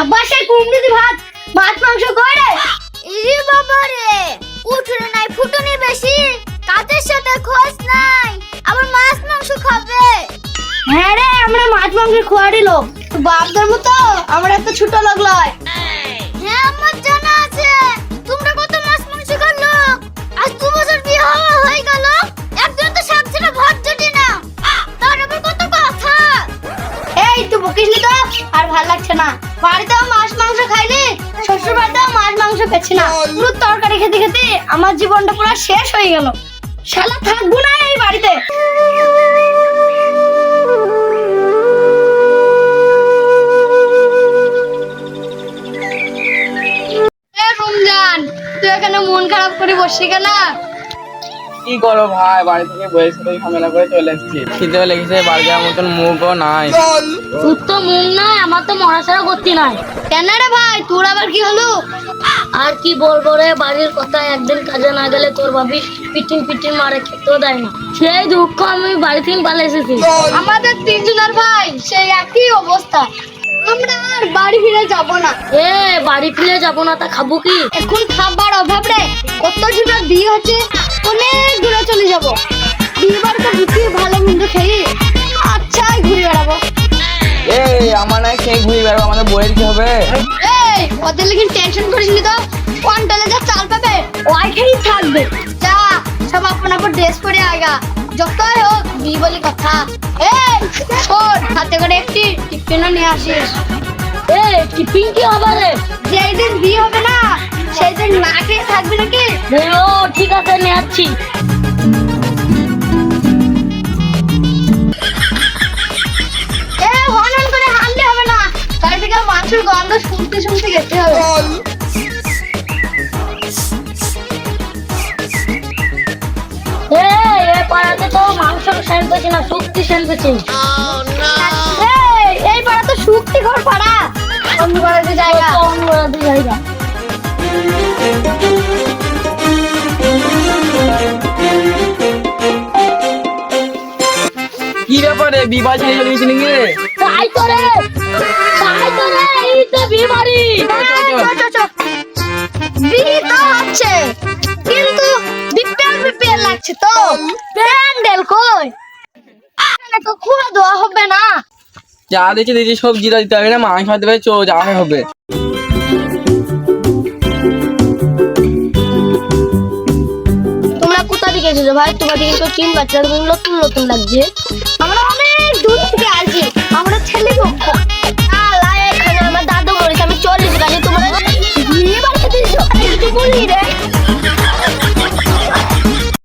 আব্বা সেই কুমড়ি দি ভাত মাছ মাংস করে ইরে বাবা রে উঠুনে নাই ফুটুনি বেশি কাজের সাথে খোঁজ নাই আবার মাছ মাংস খাবে। হ্যাঁ রে আমরা মাছ মাংস খাওয়ারই লোক বাপদের মতো আমরা এত ছোট লোক লয়। হ্যাঁ আমার জানা আছে তোমরা কত মাছ মাংস খাও লোক আজ 2 বছর বিয়ে হয়ে গেল একজন তো শাক ছিল ভাত জুটি না তার আবার কত কথা। এই তুই বকিসনি তো আর ভালো লাগছে না বাড়িতেও মাছ মাংস খাইনি শ্বশুর বাড়িতেও মাছ মাংস পেছি না পুরো তরকারি খেতে খেতে আমার জীবনটা পুরো শেষ হয়ে গেল শালা থাকবো না এই বাড়িতে। রমজান তুই এখানে মন খারাপ করে বসে কেন? কি করো ভাই বাড়ি থেকে বইয়ের সাথে ঝামেলা করে চলে এসেছি খিদেও লেগেছে বাড়ি যাওয়ার মতন মুখও নাই। তোর তো মুখ নাই আমার তো মরাছাড়া করতে নাই। কেন রে ভাই তোর আবার কি হলো? আর কি বলবো রে বাড়ির কথা একদিন কাজে না গেলে তোর ভাবি পিটিং পিটিং মারে খেতেও দেয় না সেই দুঃখ আমি বাড়ি থেকে পালিয়ে এসেছি। আমাদের তিনজনের ভাই সেই একই অবস্থা আমরা আর বাড়ি ফিরে যাব না। বাড়ি ফিরে যাব না তা খাবো কি? এখন খাবার অভাব রে কত জনের বিয়ে হচ্ছে অনেক দূরে চলে যাব বিয়ে বাড়িতে ঢুকে ভালো মন্দ খেয়ে আচ্ছা ঘুরে বেড়াবো। এই আমার নাই খেয়ে ঘুরে বেড়াবো আমাদের বইয়ের কি হবে? এই ওদের লেগে টেনশন করিসনি তো কোয়ান্টালে যা চাল পাবে ওই খেয়েই থাকবে। যা সব আপন আপন ড্রেস পরে আগা যতই হোক বিয়ে বলি কথা। এই শোন হাতে করে একটি টিফিনও নিয়ে আসিস। টিফিন কি হবে রে? যেই দিন বিয়ে হবে না সেই দিন না খেয়ে থাকবি নাকি? ও ঠিক আছে নিয়ে আসছি। হনন করে হানলে হবে না গাড়ি থেকে মাছের গন্ধ শুনতে শুনতে যেতে হবে। পাড়াতে তো মাংস সেন করছি না শুক্তি সেন করছি। এই পাড়া তো শুক্তি ঘর পাড়া অন্য পাড়াতে জায়গা অন্য পাড়াতে জায়গা। কি ব্যাপারে বিবাহ ছেড়ে চলে গেছি নাকি? তাই তো রে এই তো বিয়ে বাড়ি বিয়ে তো হচ্ছে কিন্তু বিপিএল লাগছে তো প্যান্ডেল কই তো খুয়া দেওয়া হবে না। যা দিচ্ছি সবজি দিতে হবে না মাংস দিতে হবে যাওয়া হবে। তোমরা কোথা থেকে এসেছো ভাই? তোমাদের কিন্তু চিন বাচ্চা নতুন নতুন লাগছে। আমরা অনেক দূর থেকে আসছি আমরা ছেলে পক্ষ এখানে আমার দাদু মরেছে আমি চল্লিশ গাড়ি তোমরা বিয়ে বাড়িতে দিয়েছো বলি রে